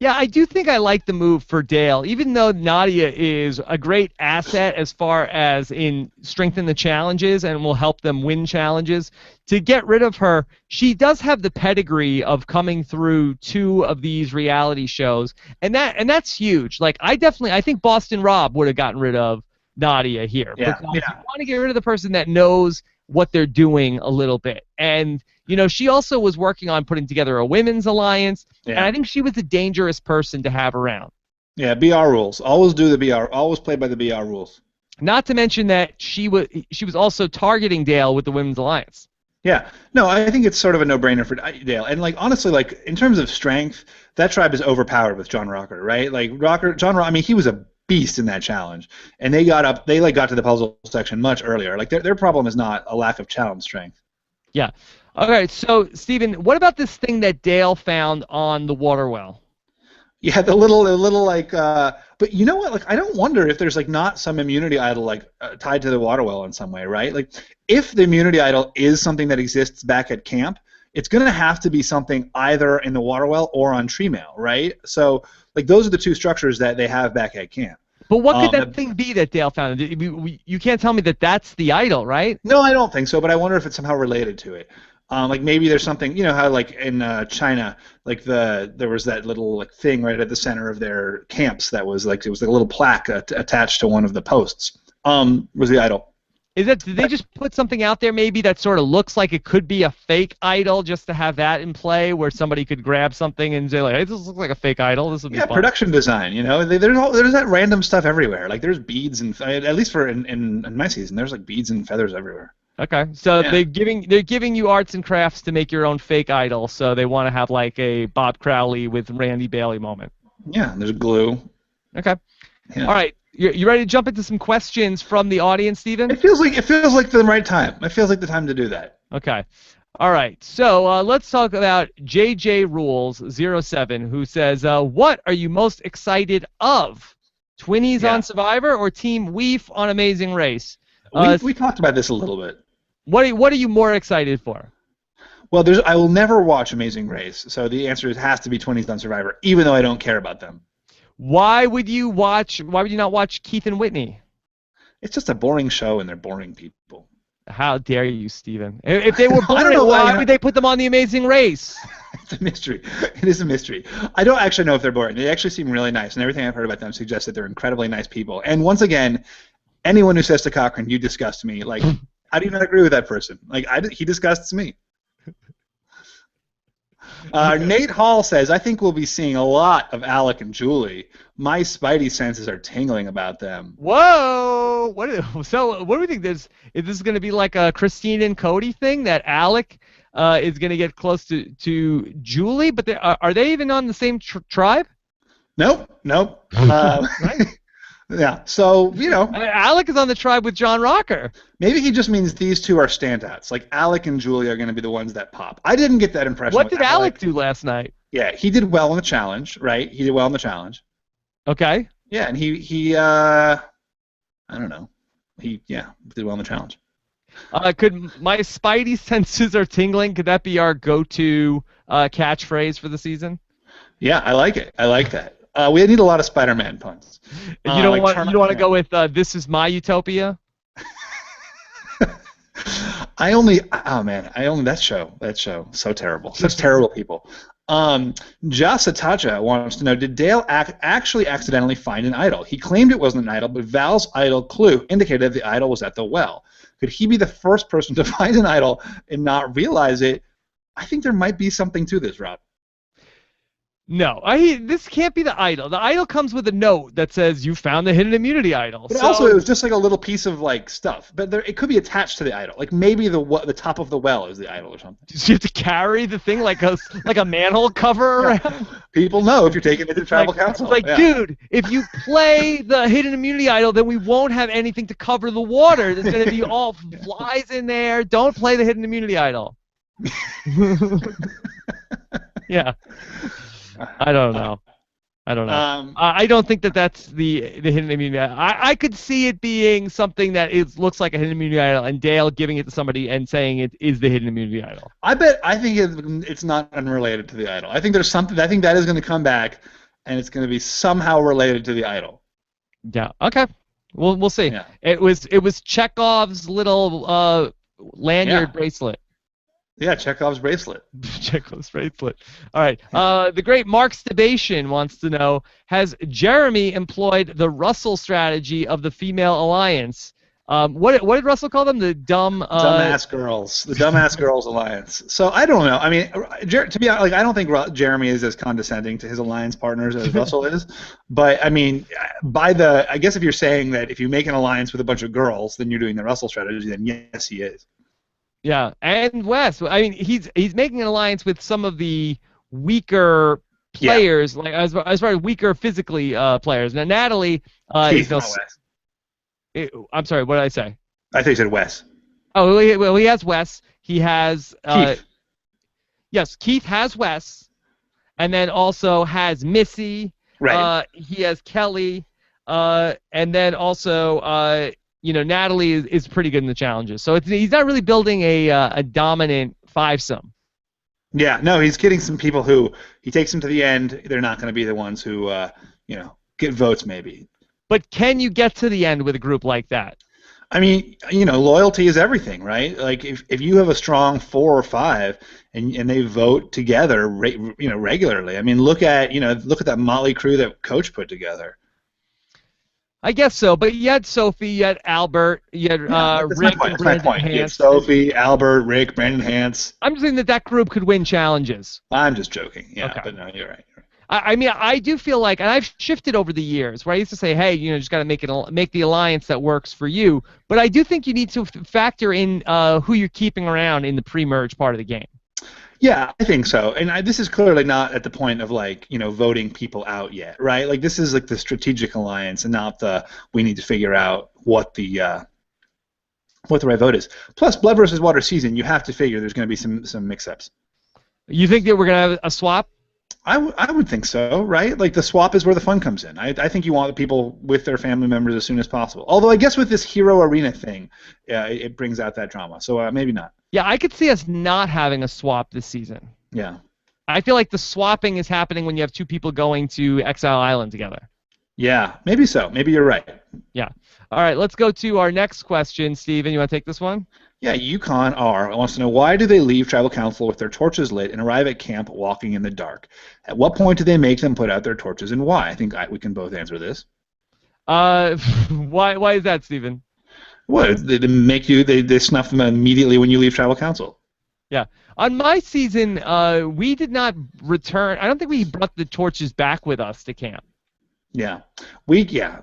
Yeah, I do think I like the move for Dale, even though Nadia is a great asset as far as in strengthen the challenges and will help them win challenges. To get rid of her, she does have the pedigree of coming through 2 of these reality shows, and that's huge. Like I think Boston Rob would have gotten rid of Nadia here. Yeah. You want to get rid of the person that knows what they're doing a little bit. And she also was working on putting together a women's alliance, and I think she was a dangerous person to have around. Yeah, BR rules. Always do the BR. Always play by the BR rules. Not to mention that she was also targeting Dale with the women's alliance. Yeah. No, I think it's sort of a no-brainer for Dale. And honestly, in terms of strength, that tribe is overpowered with John Rocker, right? John Rocker. I mean, he was a beast in that challenge, and they got to the puzzle section much earlier. Their problem is not a lack of challenge strength. Yeah. Okay, so Stephen, what about this thing that Dale found on the water well? Yeah, the little but you know what? I don't wonder if there's not some immunity idol tied to the water well in some way, right? If the immunity idol is something that exists back at camp, it's going to have to be something either in the water well or on tree mail, right? So those are the 2 structures that they have back at camp. But what could that thing be that Dale found? You can't tell me that that's the idol, right? No, I don't think so, but I wonder if it's somehow related to it. Maybe there's something, how in China, there was that little thing right at the center of their camps that was it was a little plaque attached to one of the posts. Was the idol. Did they just put something out there maybe that sort of looks like it could be a fake idol just to have that in play where somebody could grab something and say hey, this looks like a fake idol. This would be fun. Production design. There's that random stuff everywhere. There's beads and at least in my season there's beads and feathers everywhere. Okay, so they're giving you arts and crafts to make your own fake idol. So they want to have a Bob Crowley with Randy Bailey moment. Yeah, there's glue. Okay. Yeah. All right. You ready to jump into some questions from the audience, Stephen? It feels like the right time. It feels like the time to do that. Okay. All right. So let's talk about JJ Rules 07, who says, "What are you most excited of? Twinnies on Survivor or Team Weef on Amazing Race?" We talked about this a little bit. What are you more excited for? Well, I will never watch Amazing Race, so the answer has to be Twinnies on Survivor, even though I don't care about them. Why would you not watch Keith and Whitney? It's just a boring show, and they're boring people. How dare you, Stephen? If they were boring, why would they put them on The Amazing Race? It's a mystery. It is a mystery. I don't actually know if they're boring. They actually seem really nice, and everything I've heard about them suggests that they're incredibly nice people. And once again, anyone who says to Cochran, "You disgust me," how do you not agree with that person? He disgusts me. Nate Hall says, "I think we'll be seeing a lot of Alec and Julie. My spidey senses are tingling about them." Whoa! What do we think? Is this going to be like a Christine and Cody thing that Alec is going to get close to Julie? But are they even on the same tribe? Nope. Right? Yeah, so, Alec is on the tribe with John Rocker. Maybe he just means these 2 are standouts. Alec and Julie are going to be the ones that pop. I didn't get that impression. What did Alec do last night? Yeah, he did well in the challenge, right? He did well in the challenge. Okay. Yeah, and he I don't know. He did well in the challenge. Could my spidey senses are tingling? Could that be our go-to catchphrase for the season? Yeah, I like it. I like that. We need a lot of Spider-Man puns. You don't want to go with "This is my utopia"? That show so terrible. Such terrible people. Jasatacha wants to know, did Dale actually accidentally find an idol? He claimed it wasn't an idol, but Val's idol clue indicated that the idol was at the well. Could he be the first person to find an idol and not realize it? I think there might be something to this, Rob. No, this can't be the idol. The idol comes with a note that says you found the hidden immunity idol. But also, it was just like a little piece of like stuff. But it could be attached to the idol. Like maybe the top of the well is the idol or something. Do you have to carry the thing like a manhole cover around? People know if you're taking it to tribal council. It's like, dude, if you play the hidden immunity idol, then we won't have anything to cover the water. There's going to be all flies in there. Don't play the hidden immunity idol. Yeah. I don't know. I don't think that's the hidden immunity idol. I could see it being something that looks like a hidden immunity idol, and Dale giving it to somebody and saying it is the hidden immunity idol. I think it's not unrelated to the idol. I think there's something. I think that is going to come back, and it's going to be somehow related to the idol. Yeah. Okay. We'll see. Yeah. It was Chekhov's little lanyard bracelet. Yeah, Chekhov's bracelet. Chekhov's bracelet. All right. The great Mark Stabation wants to know, has Jeremy employed the Russell strategy of the female alliance? What did Russell call them? The dumbass girls. The dumbass girls alliance. So I don't know. I mean, to be honest, I don't think Jeremy is as condescending to his alliance partners as Russell is. But I mean, I guess if you're saying that if you make an alliance with a bunch of girls, then you're doing the Russell strategy. Then yes, he is. Yeah, and Wes. I mean, he's making an alliance with some of the weaker players, like as far as weaker physically players. Now, Natalie is no. I'm sorry. What did I say? I think you said Wes. Oh, well, he has Wes. He has Keith. Yes, Keith has Wes, and then also has Missy. Right. He has Kelly, and then also. Natalie is pretty good in the challenges. So he's not really building a dominant fivesome. Yeah, no, he's getting some people who he takes them to the end. They're not going to be the ones who, get votes maybe. But can you get to the end with a group like that? I mean, loyalty is everything, right? Like if you have a strong 4 or 5 and they vote together, regularly. I mean, look at that motley crew that Coach put together. I guess so, but you had Sophie, you had Albert, you had Rick and Brandon Hance. You had Sophie, Albert, Rick, Brandon Hance. I'm just saying that group could win challenges. I'm just joking. Yeah, okay. But no, you're right. I mean, I do feel like, and I've shifted over the years, where I used to say, hey, just got to make the alliance that works for you. But I do think you need to factor in who you're keeping around in the pre-merge part of the game. Yeah, I think so. And this is clearly not at the point of voting people out yet, right? Like this is like the strategic alliance and not we need to figure out what the right vote is. Plus, blood versus water season, you have to figure there's going to be some mix-ups. You think that we're going to have a swap? I would think so, right? Like the swap is where the fun comes in. I think you want the people with their family members as soon as possible. Although I guess with this hero arena thing, it brings out that drama. So maybe not. Yeah, I could see us not having a swap this season. Yeah. I feel like the swapping is happening when you have 2 people going to Exile Island together. Yeah, maybe so. Maybe you're right. Yeah. All right, let's go to our next question. Steven, you want to take this one? Yeah, Yukon R wants to know, why do they leave Tribal Council with their torches lit and arrive at camp walking in the dark? At what point do they make them put out their torches, and why? I think we can both answer this. Why is that, Steven? What? They snuff them immediately when you leave Tribal Council. Yeah. On my season, we did not return. I don't think we brought the torches back with us to camp. Yeah,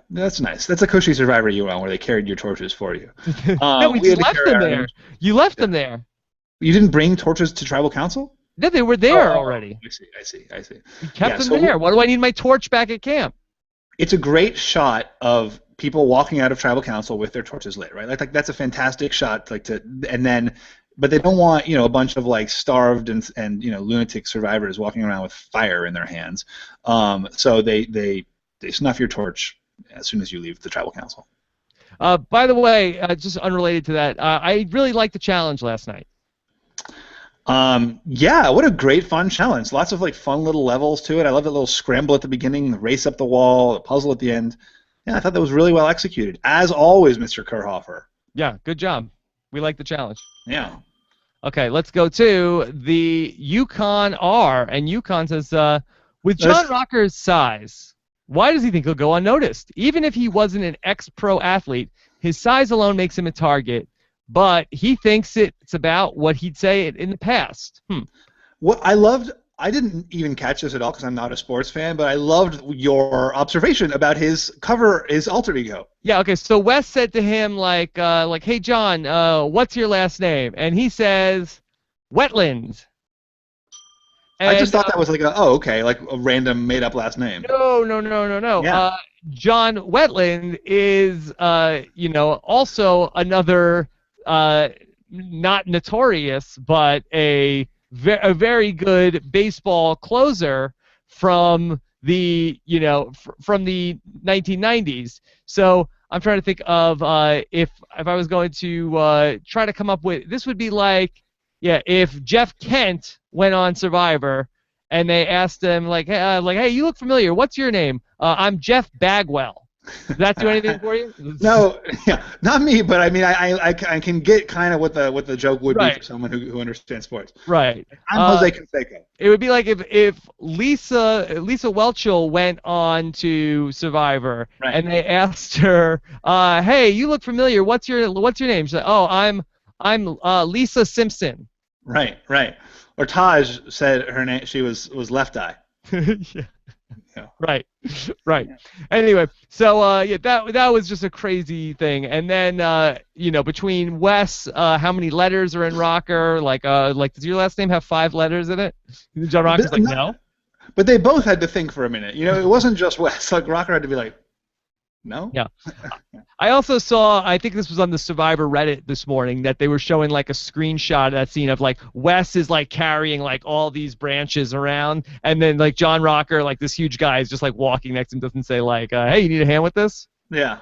that's nice. That's a Cushy Survivor you on, where they carried your torches for you. No, we just left them there. You left them there. You didn't bring torches to Tribal Council? No, they were there already. I see. We kept them there. Why do I need my torch back at camp? It's a great shot of people walking out of Tribal Council with their torches lit, right? Like that's a fantastic shot. But they don't want a bunch of starved and lunatic survivors walking around with fire in their hands. So they snuff your torch as soon as you leave the Tribal Council. By the way, just unrelated to that, I really liked the challenge last night. Yeah, what a great fun challenge. Lots of fun little levels to it. I love that little scramble at the beginning, the race up the wall, the puzzle at the end. Yeah, I thought that was really well executed. As always, Mr. Kerhofer. Yeah, good job. We like the challenge. Yeah. Okay, let's go to the Yukon R. And Yukon says, with John Rocker's size, why does he think he'll go unnoticed? Even if he wasn't an ex-pro athlete, his size alone makes him a target, but he thinks it's about what he'd say in the past. What I loved I didn't even catch this at all because I'm not a sports fan, but I loved your observation about his alter ego. Yeah, okay. So Wes said to him hey John, what's your last name? And he says, Wetlands. I just And thought that was like okay, like a random made up last name. no. Yeah. John Wetland is also another not notorious but a very good baseball closer from the from the 1990s. So I'm trying to think of if I was going to try to come up with, this would be like, yeah, if Jeff Kent went on Survivor and they asked him hey, you look familiar, what's your name? I'm Jeff Bagwell. Does that do anything for you? No, yeah, not me, but I mean, I can get kind of what the joke would be for someone who understands sports. Right. I'm Jose Canseco. It would be like if Lisa Whelchel went on to Survivor and they asked her, hey, you look familiar. What's your name? She's like, oh, I'm Lisa Simpson. Right. Or Taj said her name. She was Left Eye. Yeah. Right. Anyway, so that was just a crazy thing. And then between Wes, how many letters are in Rocker? Like does your last name have 5 letters in it? John Rocker's like, no. But they both had to think for a minute. It wasn't just Wes. Like Rocker had to be like, no. Yeah. I also saw, I think this was on the Survivor Reddit this morning, that they were showing like a screenshot of that scene of like Wes is like carrying like all these branches around, and then like John Rocker, like this huge guy, is just like walking next to him, doesn't say like, hey, you need a hand with this? Yeah.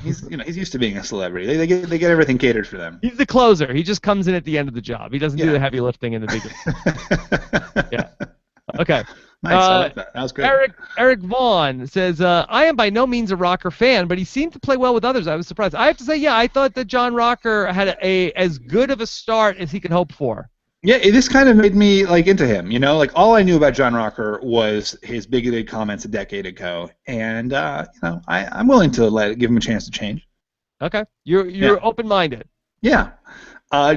He's used to being a celebrity. They get everything catered for them. He's the closer. He just comes in at the end of the job. He doesn't do the heavy lifting in the beginning. Yeah. Okay. Nice. I like that. That was great. Eric Vaughn says, I am by no means a Rocker fan, but he seemed to play well with others. I was surprised. I have to say, yeah, I thought that John Rocker had as good of a start as he could hope for. Yeah, this kind of made me like into him. Like all I knew about John Rocker was his bigoted comments a decade ago, and I'm willing to give him a chance to change. Okay, you're open-minded. Yeah.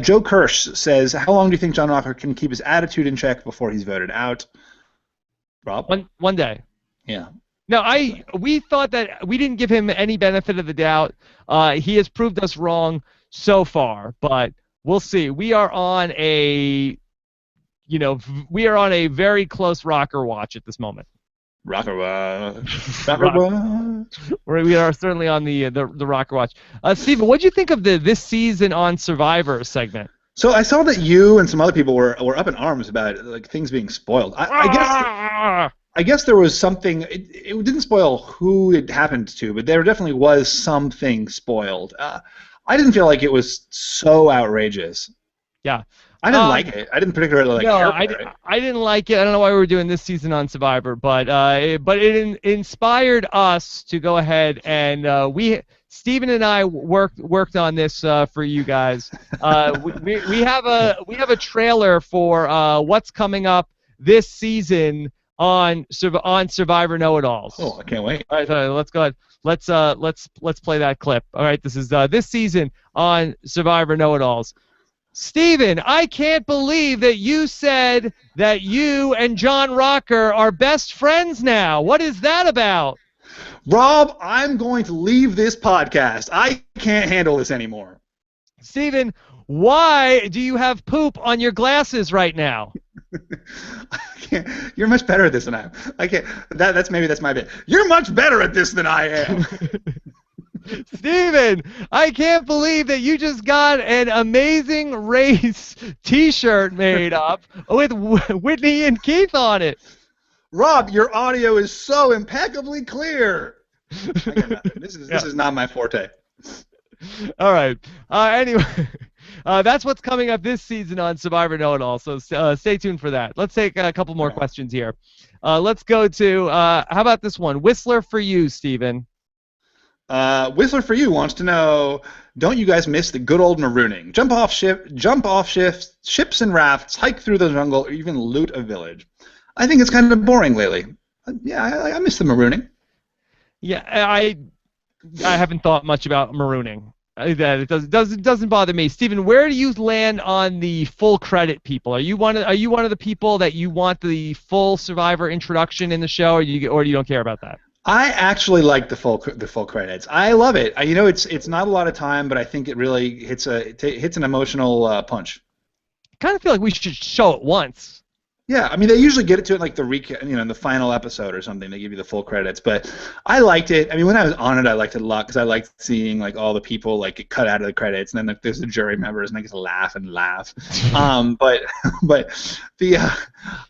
Joe Kirsch says, how long do you think John Rocker can keep his attitude in check before he's voted out? Rob? One day. Yeah. No, we thought that we didn't give him any benefit of the doubt. He has proved us wrong so far, but we'll see. We are on a very close Rocker watch at this moment. Rocker watch. We are certainly on the Rocker watch. Stephen, what did you think of this season on Survivor segment? So I saw that you and some other people were up in arms about like things being spoiled. I guess there was something. It didn't spoil who it happened to, but there definitely was something spoiled. I didn't feel like it was so outrageous. Yeah. I didn't like it. I didn't particularly care for it. I didn't like it. I don't know why we were doing this season on Survivor, but it inspired us to go ahead and Stephen and I worked on this for you guys. We have a trailer for what's coming up this season on Survivor Know-It-Alls. Oh, I can't wait. All right, let's go ahead. Let's play that clip. All right, this is this season on Survivor Know-It-Alls. Stephen, I can't believe that you said that you and John Rocker are best friends now. What is that about? Rob, I'm going to leave this podcast. I can't handle this anymore. Stephen, why do you have poop on your glasses right now? You're much better at this than I am. I can't. That's my bit. You're much better at this than I am. Stephen, I can't believe that you just got an Amazing Race T-shirt made up with Whitney and Keith on it. Rob, your audio is so impeccably clear. This is not my forte. All right. Anyway, that's what's coming up this season on Survivor Know-It-All, so stay tuned for that. Let's take a couple more questions here. Let's go to, how about this one? Whistler for you, Stephen. Whistler for you wants to know, don't you guys miss the good old marooning? Jump off ships and rafts, hike through the jungle, or even loot a village. I think it's kind of boring lately. Yeah, I miss the marooning. Yeah, I haven't thought much about marooning. That it doesn't bother me. Stephen, where do you land on the full credit people? Are you one of the people that you want the full Survivor introduction in the show, or you don't care about that? I actually like the full credits. I love it. It's not a lot of time, but I think it really hits an emotional punch. I kind of feel like we should show it once. Yeah, I mean they usually get it to it like in the final episode or something. They give you the full credits, but I liked it. I mean, when I was on it, I liked it a lot because I liked seeing like all the people like get cut out of the credits, and then like, there's the jury members, and I get to laugh and laugh. But the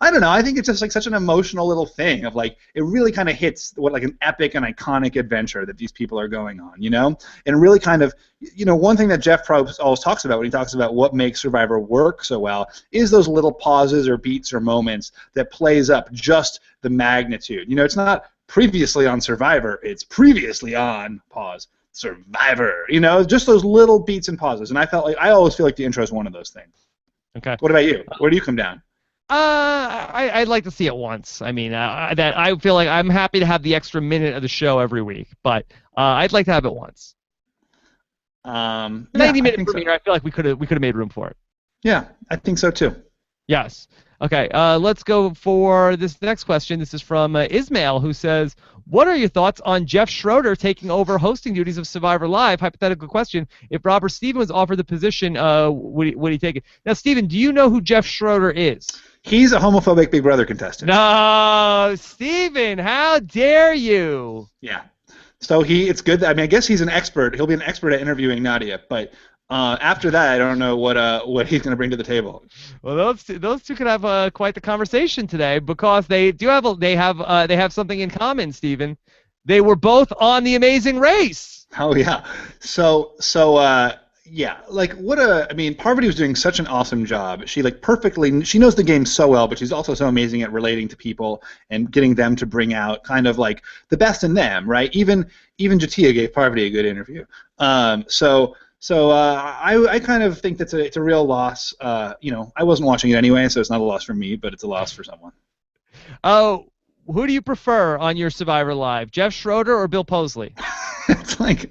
I don't know. I think it's just like such an emotional little thing of like it really kind of hits what like an epic and iconic adventure that these people are going on, and really kind of one thing that Jeff Probst always talks about when he talks about what makes Survivor work so well is those little pauses or beats or moments that plays up just the magnitude. It's not previously on Survivor, it's previously on Survivor. Just those little beats and pauses. And I always feel like the intro is one of those things. Okay. What about you? Where do you come down? I'd like to see it once. I mean, that I feel like I'm happy to have the extra minute of the show every week, but I'd like to have it once. 90 minutes per meter. I feel like we could have made room for it. Yeah, I think so too. Yes. Okay. Let's go for this next question. This is from Ismail, who says, "What are your thoughts on Jeff Schroeder taking over hosting duties of Survivor Live?" Hypothetical question: if Robert Stephen was offered the position, would he take it? Now, Stephen, do you know who Jeff Schroeder is? He's a homophobic Big Brother contestant. No, Stephen, how dare you? Yeah. So it's good. I guess he's an expert. He'll be an expert at interviewing Nadia. But after that, I don't know what he's going to bring to the table. Well, those two could have quite the conversation today because they have something in common, Stephen. They were both on The Amazing Race. Oh yeah. So yeah, like Parvati was doing such an awesome job. She she knows the game so well, but she's also so amazing at relating to people and getting them to bring out kind of like the best in them, right? Even Jatia gave Parvati a good interview. So I kind of think it's a real loss. I wasn't watching it anyway, so it's not a loss for me, but it's a loss for someone. Oh, who do you prefer on your Survivor Live, Jeff Schroeder or Bill Posley? It's like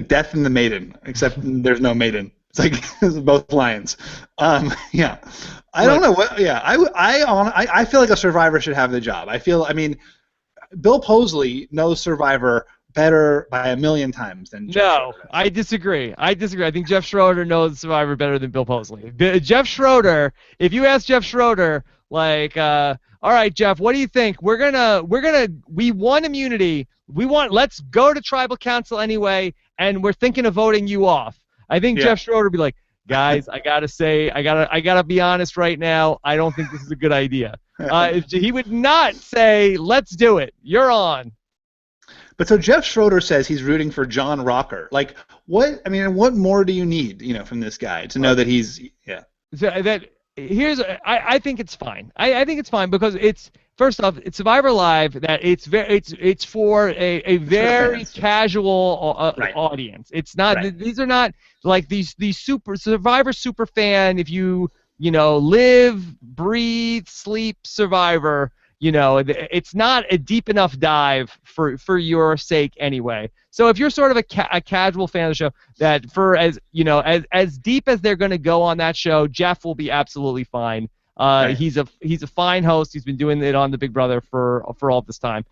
Death and the Maiden, except there's no maiden. It's like both lions. Yeah, I don't know what. Yeah, I feel like a Survivor should have the job. Bill Posley knows Survivor better by a million times than Jeff Schroeder does. I disagree. I think Jeff Schroeder knows Survivor better than Bill Posley. Jeff Schroeder, if you ask Jeff Schroeder, like, all right, Jeff, what do you think? We won immunity. Let's go to tribal council anyway, and we're thinking of voting you off. I think Jeff Schroeder would be like, guys, I gotta be honest right now. I don't think this is a good idea. He would not say, let's do it. You're on. But so Jeff Schroeder says he's rooting for John Rocker. Like, what? What more do you need, from this guy to know that he's I think it's fine. I think it's fine because first off, it's Survivor Live. That it's for a very casual audience. It's not. Right. These are not like these Survivor super fan. If you live, breathe, sleep Survivor. It's not a deep enough dive for your sake anyway. So if you're sort of a casual fan of the show, that for as deep as they're going to go on that show, Jeff will be absolutely fine. Right. He's a fine host. He's been doing it on the Big Brother for all this time.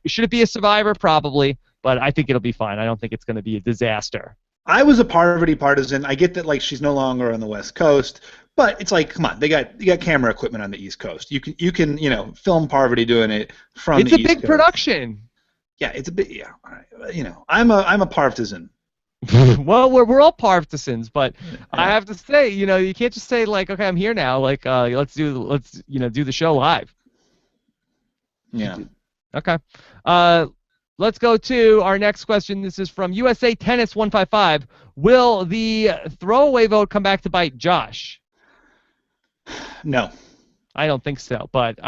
Should it be a Survivor? Probably, but I think it'll be fine. I don't think it's going to be a disaster. I was a Parvati partisan. I get that like she's no longer on the West Coast, but it's like, come on, you got camera equipment on the East Coast. You can film Parvati doing it from the East Coast. It's a big production. Yeah, it's a big I'm a partisan. Well, we're all partisans, but I have to say, you can't just say like, okay, I'm here now, like let's do the show live. Yeah. Okay. Let's go to our next question. This is from USA Tennis 155. Will the throwaway vote come back to bite Josh? No. I don't think so, but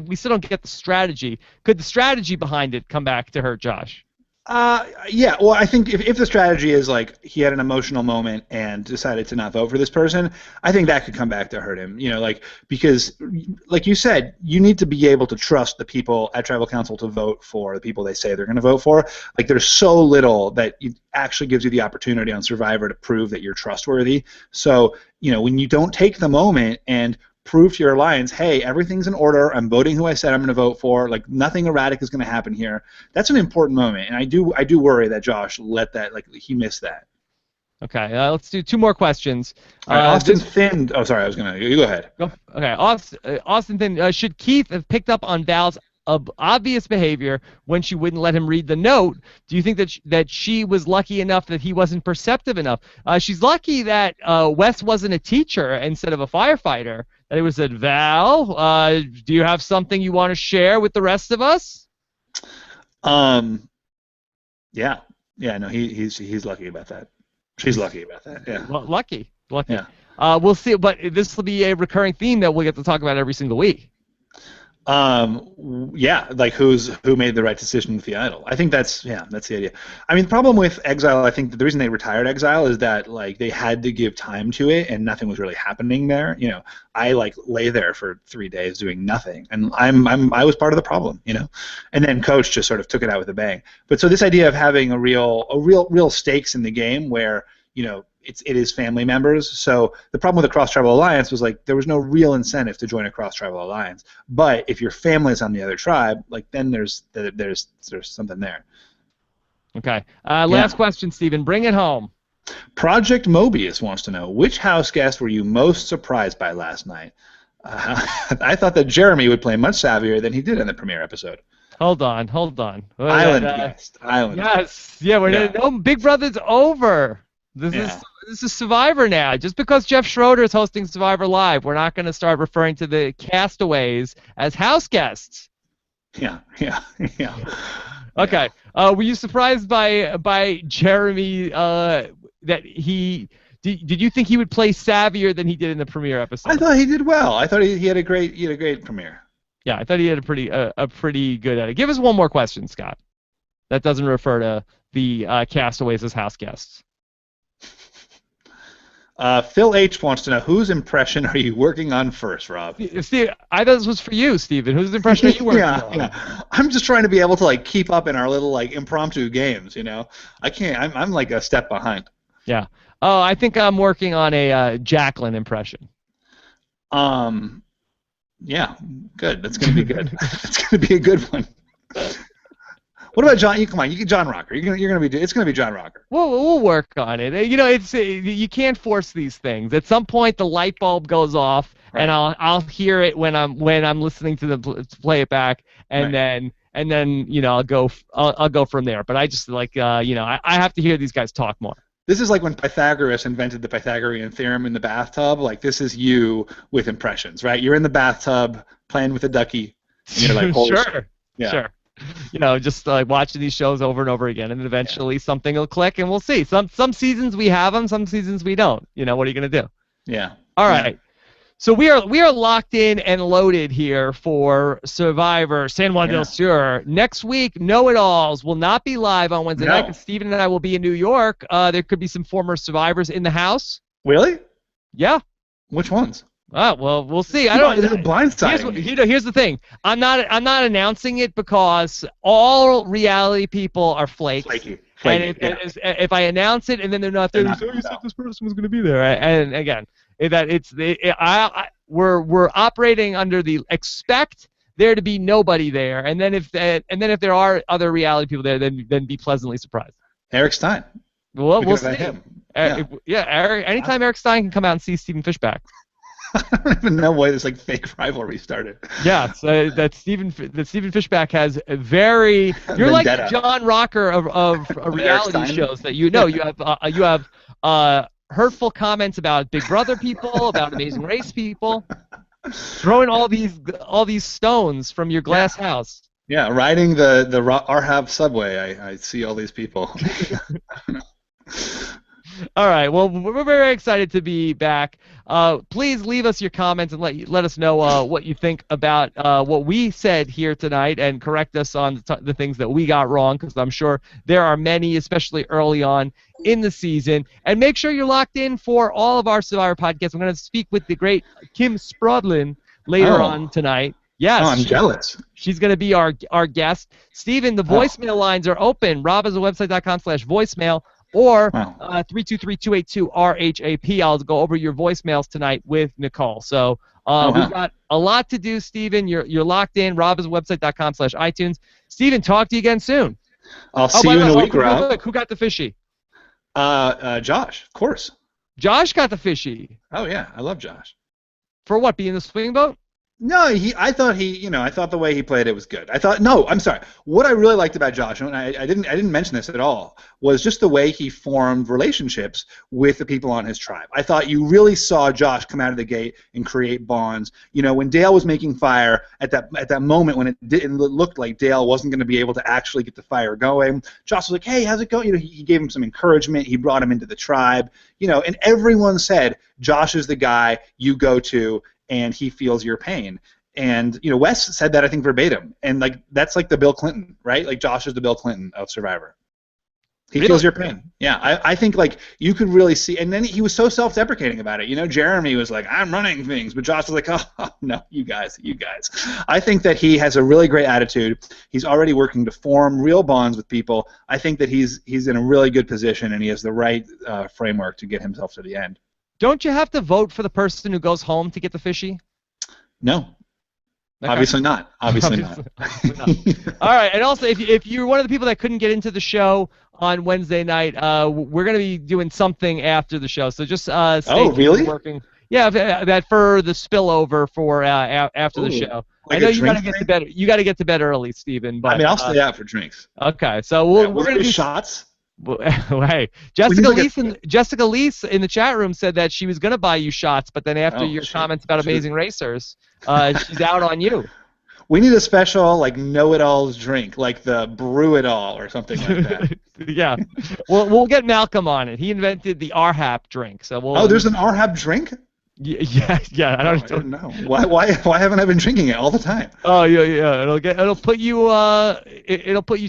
we still don't get the strategy. Could the strategy behind it come back to hurt Josh? Yeah, well, I think if the strategy is like he had an emotional moment and decided to not vote for this person, I think that could come back to hurt him. Like because, like you said, you need to be able to trust the people at tribal council to vote for the people they say they're going to vote for. Like there's so little that it actually gives you the opportunity on Survivor to prove that you're trustworthy. So when you don't take the moment and prove to your alliance, hey, everything's in order. I'm voting who I said I'm going to vote for. Like nothing erratic is going to happen here. That's an important moment, and I do worry that Josh let that he missed that. Okay, let's do 2 more questions. All right, Austin Finn. Oh, sorry, you go ahead. Okay, Austin Finn. Should Keith have picked up on Val's obvious behavior when she wouldn't let him read the note? Do you think that she was lucky enough that he wasn't perceptive enough? She's lucky that Wes wasn't a teacher instead of a firefighter. That he was said, Val, do you have something you want to share with the rest of us? Yeah, no, he's lucky about that. She's lucky about that. Yeah. Well, lucky. Yeah. We'll see, but this will be a recurring theme that we'll get to talk about every single week. Yeah, like who made the right decision with the idol. I think that's the idea. I mean, the problem with Exile, I think the reason they retired Exile is that they had to give time to it and nothing was really happening there. I lay there for 3 days doing nothing, and I was part of the problem. And then Coach just sort of took it out with a bang. But so this idea of having a real stakes in the game where it is family members. So the problem with the cross-tribal alliance was there was no real incentive to join a cross-tribal alliance. But if your family is on the other tribe, then there's something there. Okay. Last question, Stephen. Bring it home. Project Mobius wants to know, which house guest were you most surprised by last night? I thought that Jeremy would play much savvier than he did in the premiere episode. Hold on. Island guest. Island. Yes. Yeah. No, Big Brother's over. This is Survivor now. Just because Jeff Schroeder is hosting Survivor Live, we're not going to start referring to the castaways as house guests. Yeah. Okay. Were you surprised by Jeremy that he did you think he would play savvier than he did in the premiere episode? I thought he did well. I thought he had a great premiere. Yeah, I thought he had a pretty good at it. Give us one more question, Scott. That doesn't refer to the castaways as house guests. Phil H. wants to know, whose impression are you working on first, Rob? Steve, I thought this was for you, Stephen. Whose impression are you working on? Yeah. I'm just trying to be able to keep up in our little impromptu games. I can't. I'm a step behind. Yeah. Oh, I think I'm working on a Jacqueline impression. Yeah. Good. That's gonna be good. It's gonna be a good one. What about John? Come on, John Rocker. It's gonna be John Rocker. We'll work on it. It's you can't force these things. At some point, the light bulb goes off, right. And I'll hear it when I'm listening to play it back, and right. then I'll go from there. But I just I have to hear these guys talk more. This is like when Pythagoras invented the Pythagorean theorem in the bathtub. This is you with impressions, right? You're in the bathtub playing with a ducky, and you're like, holy shit. Yeah. Sure. Just watching these shows over and over again, and then eventually something will click, and we'll see. Some seasons we have them, some seasons we don't. What are you gonna do? Yeah. All right. So we are locked in and loaded here for Survivor San Juan Del Sur. Next week, Know-It-Alls will not be live on Wednesday night because Stephen and I will be in New York. There could be some former survivors in the house. Really? Yeah. Which ones? Oh, well, we'll see. I don't. Blindsiding. Here's the thing. I'm not announcing it because all reality people are flakes. Flaky. And if I announce it and then they're not there, you said this person was going to be there. And again, we're operating under the expect there to be nobody there, and then if there are other reality people there, then be pleasantly surprised. Eric Stein. Well, we'll see. Eric. Anytime Eric Stein can come out and see Stephen Fishbach. I don't even know why this fake rivalry started. Yeah, so that Stephen Fishbach has a very. You're like the John Rocker of reality shows that you have hurtful comments about Big Brother people, about Amazing Race people, throwing all these stones from your glass house. Yeah, riding the RHAP subway, I see all these people. All right. Well, we're very excited to be back. Please leave us your comments and let us know what you think about what we said here tonight, and correct us on the things that we got wrong, because I'm sure there are many, especially early on in the season. And make sure you're locked in for all of our Survivor podcasts. I'm going to speak with the great Kim Sprodlin later on tonight. Yes. Oh, I'm jealous. She's going to be our guest. Stephen, the voicemail lines are open. robhasawebsite.com/voicemail. Or 323-282-RHAP. I'll go over your voicemails tonight with Nicole. So we've got a lot to do, Stephen. You're locked in. robhasawebsite.com/iTunes. Stephen, talk to you again soon. I'll see you in a week, Rob. Look, who got the fishy? Josh, of course. Josh got the fishy. Oh yeah, I love Josh. For what? Being the swing boat? No, I thought the way he played it was good. I'm sorry. What I really liked about Josh, and I didn't mention this at all, was just the way he formed relationships with the people on his tribe. I thought you really saw Josh come out of the gate and create bonds. When Dale was making fire, at that moment when it looked like Dale wasn't going to be able to actually get the fire going, Josh was like, "Hey, how's it going?" He gave him some encouragement. He brought him into the tribe. And everyone said, "Josh is the guy you go to, and he feels your pain." And Wes said that, I think, verbatim. And that's like the Bill Clinton, right? Like Josh is the Bill Clinton of Survivor. He feels your pain. Yeah, I think you could really see. And then he was so self-deprecating about it. Jeremy was like, "I'm running things," but Josh was like, "Oh no, you guys." I think that he has a really great attitude. He's already working to form real bonds with people. I think that he's in a really good position, and he has the right framework to get himself to the end. Don't you have to vote for the person who goes home to get the fishy? No. Okay. Obviously not. Obviously not. All right, and also, if you're one of the people that couldn't get into the show on Wednesday night, we're going to be doing something after the show, so just stay really? Working. Yeah, that for the spillover for after the show. I know you got to get to bed. You got to get to bed early, Stephen. But I'll stay out for drinks. Okay, so we're going to do shots. Well, hey, Jessica Leese in the chat room said that she was going to buy you shots, but then after your comments about Amazing Racers, she's out on you. We need a special know-it-alls drink, like the Brew It All or something like that. Yeah, we'll get Malcolm on it. He invented the RHAP drink, so we'll. Oh, there's an RHAP drink? Yeah. I don't know. Why haven't I been drinking it all the time? Oh yeah. It'll put you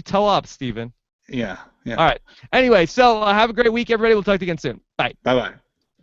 toe up, Stephen. Yeah. All right. Anyway, so have a great week, everybody. We'll talk to you again soon. Bye. Bye-bye.